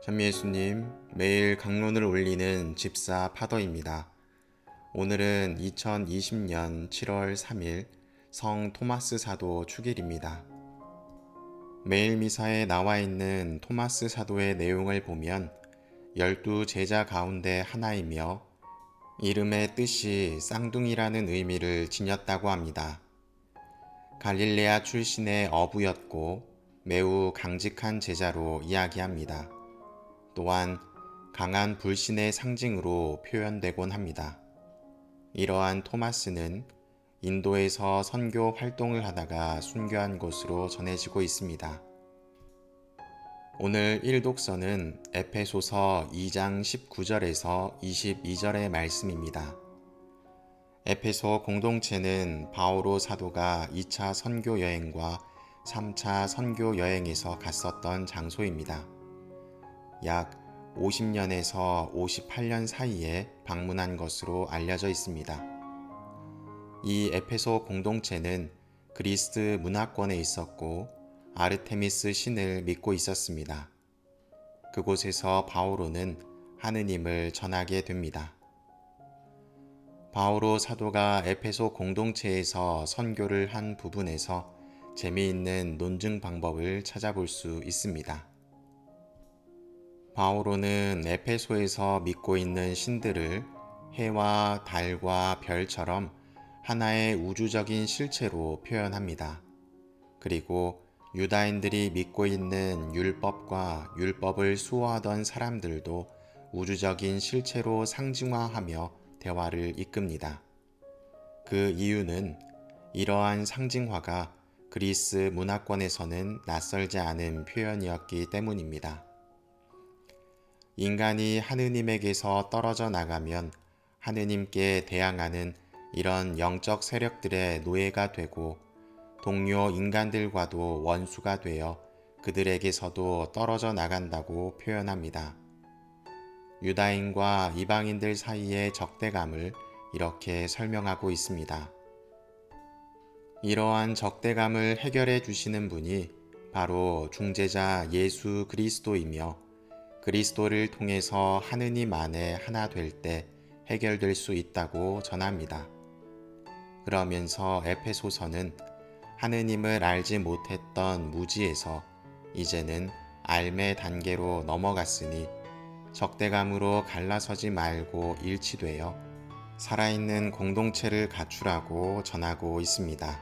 참미예수님, 매일 강론을 올리는 집사 파더입니다. 오늘은 2020년 7월 3일 성 토마스 사도 축일입니다. 매일 미사에 나와 있는 토마스 사도의 내용을 보면 12제자 가운데 하나이며 이름의 뜻이 쌍둥이라는 의미를 지녔다고 합니다. 갈릴레아 출신의 어부였고 매우 강직한 제자로 이야기합니다. 또한 강한 불신의 상징으로 표현되곤 합니다. 이러한 토마스는 인도에서 선교 활동을 하다가 순교한 것으로 전해지고 있습니다. 오늘 일독서는 에페소서 2장 19절에서 22절의 말씀입니다. 에페소 공동체는 바오로 사도가 2차 선교 여행과 3차 선교 여행에서 갔었던 장소입니다. 약 50년에서 58년 사이에 방문한 것으로 알려져 있습니다. 이 에페소 공동체는 그리스 문화권에 있었고 아르테미스 신을 믿고 있었습니다. 그곳에서 바오로는 하느님을 전하게 됩니다. 바오로 사도가 에페소 공동체에서 선교를 한 부분에서 재미있는 논증 방법을 찾아볼 수 있습니다. 바오로는 에페소에서 믿고 있는 신들을 해와 달과 별처럼 하나의 우주적인 실체로 표현합니다. 그리고 유다인들이 믿고 있는 율법과 율법을 수호하던 사람들도 우주적인 실체로 상징화하며 대화를 이끕니다. 그 이유는 이러한 상징화가 그리스 문화권에서는 낯설지 않은 표현이었기 때문입니다. 인간이 하느님에게서 떨어져 나가면 하느님께 대항하는 이런 영적 세력들의 노예가 되고 동료 인간들과도 원수가 되어 그들에게서도 떨어져 나간다고 표현합니다. 유다인과 이방인들 사이의 적대감을 이렇게 설명하고 있습니다. 이러한 적대감을 해결해 주시는 분이 바로 중재자 예수 그리스도이며 그리스도를 통해서 하느님 안에 하나 될 때 해결될 수 있다고 전합니다. 그러면서 에페소서는 하느님을 알지 못했던 무지에서 이제는 알매 단계로 넘어갔으니 적대감으로 갈라서지 말고 일치되어 살아있는 공동체를 갖추라고 전하고 있습니다.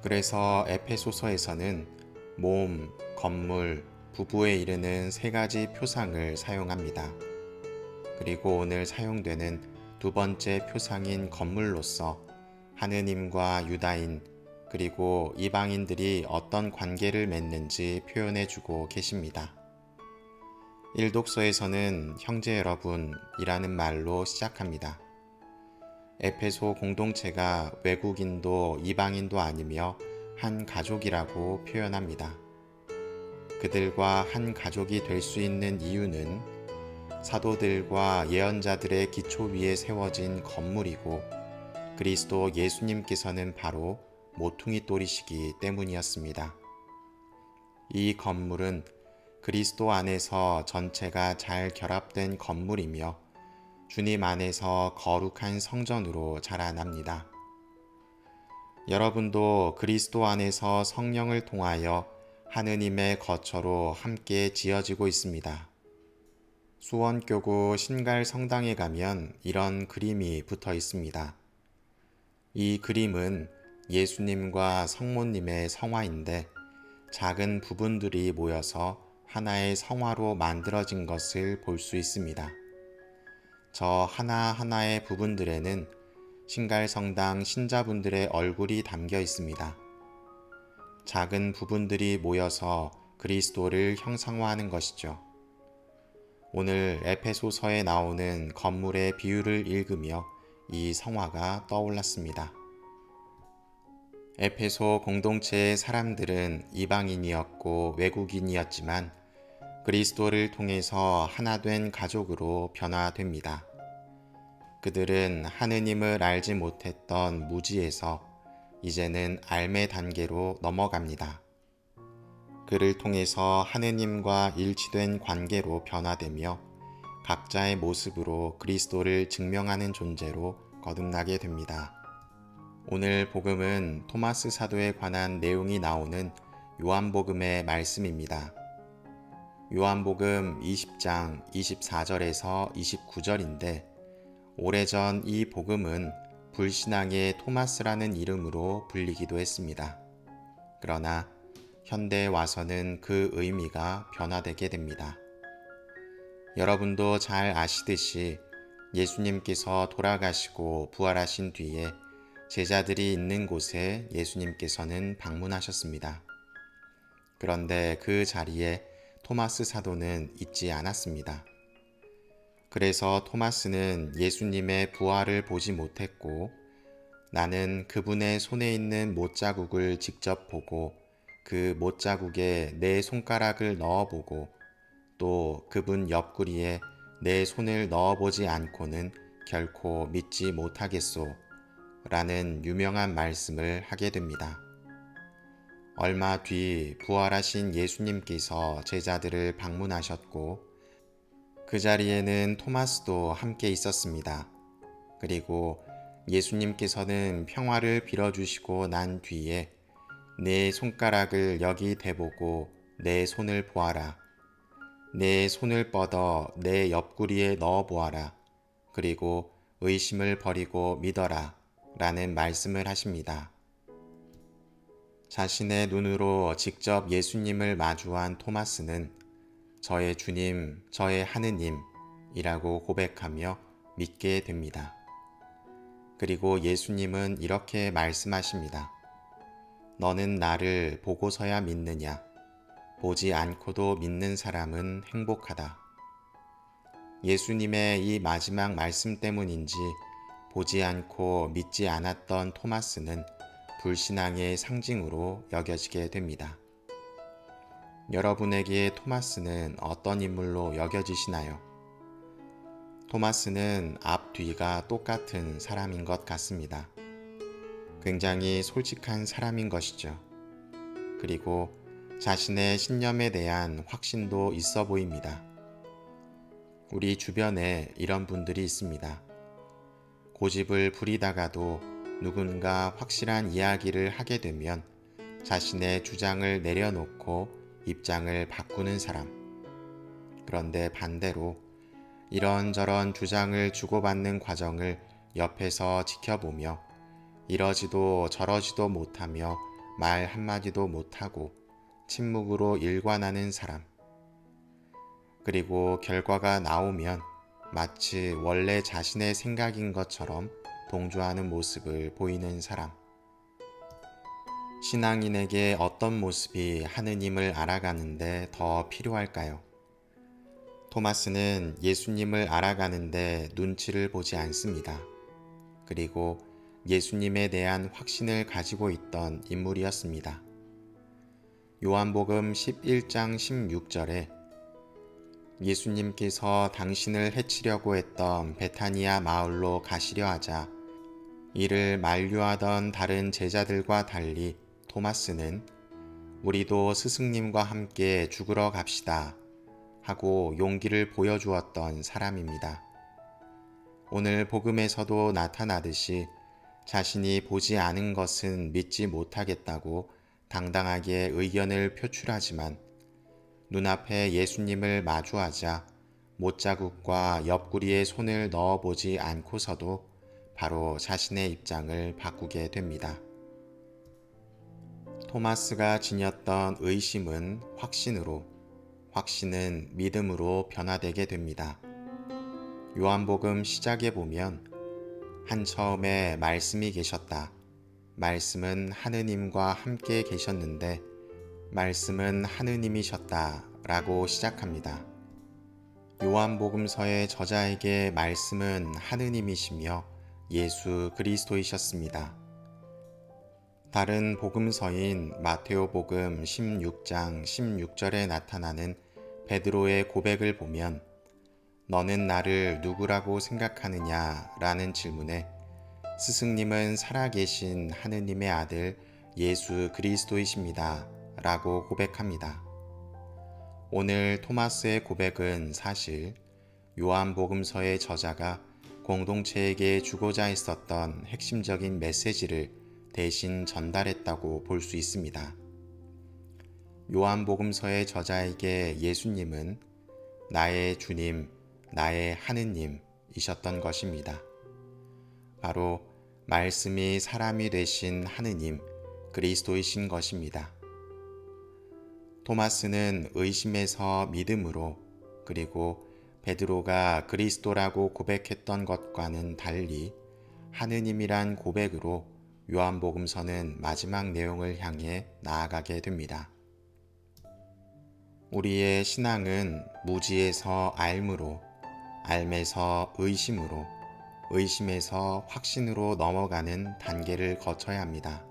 그래서 에페소서에서는 몸, 건물, 부부에 이르는 세 가지 표상을 사용합니다. 그리고 오늘 사용되는 두 번째 표상인 건물로서 하느님과 유다인 그리고 이방인들이 어떤 관계를 맺는지 표현해주고 계십니다. 일독서에서는 형제 여러분이라는 말로 시작합니다. 에페소 공동체가 외국인도 이방인도 아니며 한 가족이라고 표현합니다. 그들과 한 가족이 될 수 있는 이유는 사도들과 예언자들의 기초 위에 세워진 건물이고 그리스도 예수님께서는 바로 모퉁이 돌이시기 때문이었습니다. 이 건물은 그리스도 안에서 전체가 잘 결합된 건물이며 주님 안에서 거룩한 성전으로 자라납니다. 여러분도 그리스도 안에서 성령을 통하여 하느님의 거처로 함께 지어지고 있습니다. 수원교구 신갈성당에 가면 이런 그림이 붙어 있습니다. 이 그림은 예수님과 성모님의 성화인데 작은 부분들이 모여서 하나의 성화로 만들어진 것을 볼 수 있습니다. 저 하나하나의 부분들에는 신갈성당 신자분들의 얼굴이 담겨 있습니다. 작은 부분들이 모여서 그리스도를 형상화하는 것이죠. 오늘 에페소서에 나오는 건물의 비유를 읽으며 이 성화가 떠올랐습니다. 에페소 공동체의 사람들은 이방인이었고 외국인이었지만 그리스도를 통해서 하나 된 가족으로 변화됩니다. 그들은 하느님을 알지 못했던 무지에서 이제는 알매 단계로 넘어갑니다. 그를 통해서 하느님과 일치된 관계로 변화되며 각자의 모습으로 그리스도를 증명하는 존재로 거듭나게 됩니다. 오늘 복음은 토마스 사도에 관한 내용이 나오는 요한복음의 말씀입니다. 요한복음 20장 24절에서 29절인데 오래전 이 복음은 불신앙의 토마스라는 이름으로 불리기도 했습니다. 그러나 현대에 와서는 그 의미가 변화되게 됩니다. 여러분도 잘 아시듯이 예수님께서 돌아가시고 부활하신 뒤에 제자들이 있는 곳에 예수님께서는 방문하셨습니다. 그런데 그 자리에 토마스 사도는 있지 않았습니다. 그래서 토마스는 예수님의 부활을 보지 못했고 나는 그분의 손에 있는 못자국을 직접 보고 그 못자국에 내 손가락을 넣어보고 또 그분 옆구리에 내 손을 넣어보지 않고는 결코 믿지 못하겠소 라는 유명한 말씀을 하게 됩니다. 얼마 뒤 부활하신 예수님께서 제자들을 방문하셨고 그 자리에는 토마스도 함께 있었습니다. 그리고 예수님께서는 평화를 빌어주시고 난 뒤에 내 손가락을 여기 대보고 내 손을 보아라. 내 손을 뻗어 내 옆구리에 넣어 보아라. 그리고 의심을 버리고 믿어라. 라는 말씀을 하십니다. 자신의 눈으로 직접 예수님을 마주한 토마스는 저의 주님, 저의 하느님이라고 고백하며 믿게 됩니다. 그리고 예수님은 이렇게 말씀하십니다. 너는 나를 보고서야 믿느냐? 보지 않고도 믿는 사람은 행복하다. 예수님의 이 마지막 말씀 때문인지 보지 않고 믿지 않았던 토마스는 불신앙의 상징으로 여겨지게 됩니다. 여러분에게 토마스는 어떤 인물로 여겨지시나요? 토마스는 앞뒤가 똑같은 사람인 것 같습니다. 굉장히 솔직한 사람인 것이죠. 그리고 자신의 신념에 대한 확신도 있어 보입니다. 우리 주변에 이런 분들이 있습니다. 고집을 부리다가도 누군가 확실한 이야기를 하게 되면 자신의 주장을 내려놓고 입장을 바꾸는 사람. 그런데 반대로 이런저런 주장을 주고받는 과정을 옆에서 지켜보며 이러지도 저러지도 못하며 말 한마디도 못하고 침묵으로 일관하는 사람. 그리고 결과가 나오면 마치 원래 자신의 생각인 것처럼 동조하는 모습을 보이는 사람. 신앙인에게 어떤 모습이 하느님을 알아가는데 더 필요할까요? 토마스는 예수님을 알아가는데 눈치를 보지 않습니다. 그리고 예수님에 대한 확신을 가지고 있던 인물이었습니다. 요한복음 11장 16절에 예수님께서 당신을 해치려고 했던 베타니아 마을로 가시려 하자 이를 만류하던 다른 제자들과 달리 토마스는 우리도 스승님과 함께 죽으러 갑시다 하고 용기를 보여주었던 사람입니다. 오늘 복음에서도 나타나듯이 자신이 보지 않은 것은 믿지 못하겠다고 당당하게 의견을 표출하지만 눈앞에 예수님을 마주하자 못자국과 옆구리에 손을 넣어보지 않고서도 바로 자신의 입장을 바꾸게 됩니다. 토마스가 지녔던 의심은 확신으로, 확신은 믿음으로 변화되게 됩니다. 요한복음 시작에 보면 한 처음에 말씀이 계셨다. 말씀은 하느님과 함께 계셨는데 말씀은 하느님이셨다 라고 시작합니다. 요한복음서의 저자에게 말씀은 하느님이시며 예수 그리스도이셨습니다. 다른 복음서인 마테오복음 16장 16절에 나타나는 베드로의 고백을 보면 너는 나를 누구라고 생각하느냐 라는 질문에 스승님은 살아계신 하느님의 아들 예수 그리스도이십니다 라고 고백합니다. 오늘 토마스의 고백은 사실 요한복음서의 저자가 공동체에게 주고자 했었던 핵심적인 메시지를 대신 전달했다고 볼 수 있습니다. 요한복음서의 저자에게 예수님은 나의 주님, 나의 하느님이셨던 것입니다. 바로 말씀이 사람이 되신 하느님, 그리스도이신 것입니다. 토마스는 의심에서 믿음으로, 그리고 베드로가 그리스도라고 고백했던 것과는 달리 하느님이란 고백으로 요한복음서는 마지막 내용을 향해 나아가게 됩니다. 우리의 신앙은 무지에서 알므로, 알에서 의심으로, 의심에서 확신으로 넘어가는 단계를 거쳐야 합니다.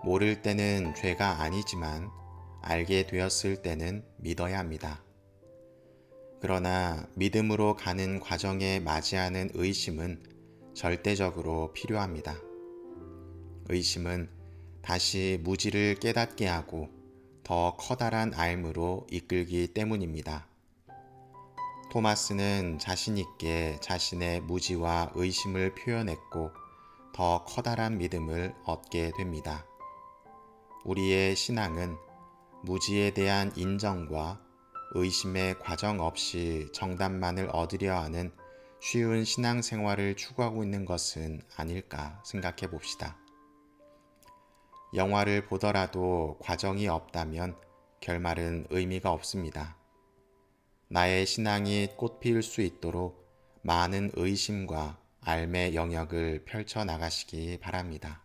모를 때는 죄가 아니지만 알게 되었을 때는 믿어야 합니다. 그러나 믿음으로 가는 과정에 맞이하는 의심은 절대적으로 필요합니다. 의심은 다시 무지를 깨닫게 하고 더 커다란 알므로 이끌기 때문입니다. 토마스는 자신 있게 자신의 무지와 의심을 표현했고 더 커다란 믿음을 얻게 됩니다. 우리의 신앙은 무지에 대한 인정과 의심의 과정 없이 정답만을 얻으려 하는 쉬운 신앙생활을 추구하고 있는 것은 아닐까 생각해 봅시다. 영화를 보더라도 과정이 없다면 결말은 의미가 없습니다. 나의 신앙이 꽃피울 수 있도록 많은 의심과 알의 영역을 펼쳐 나가시기 바랍니다.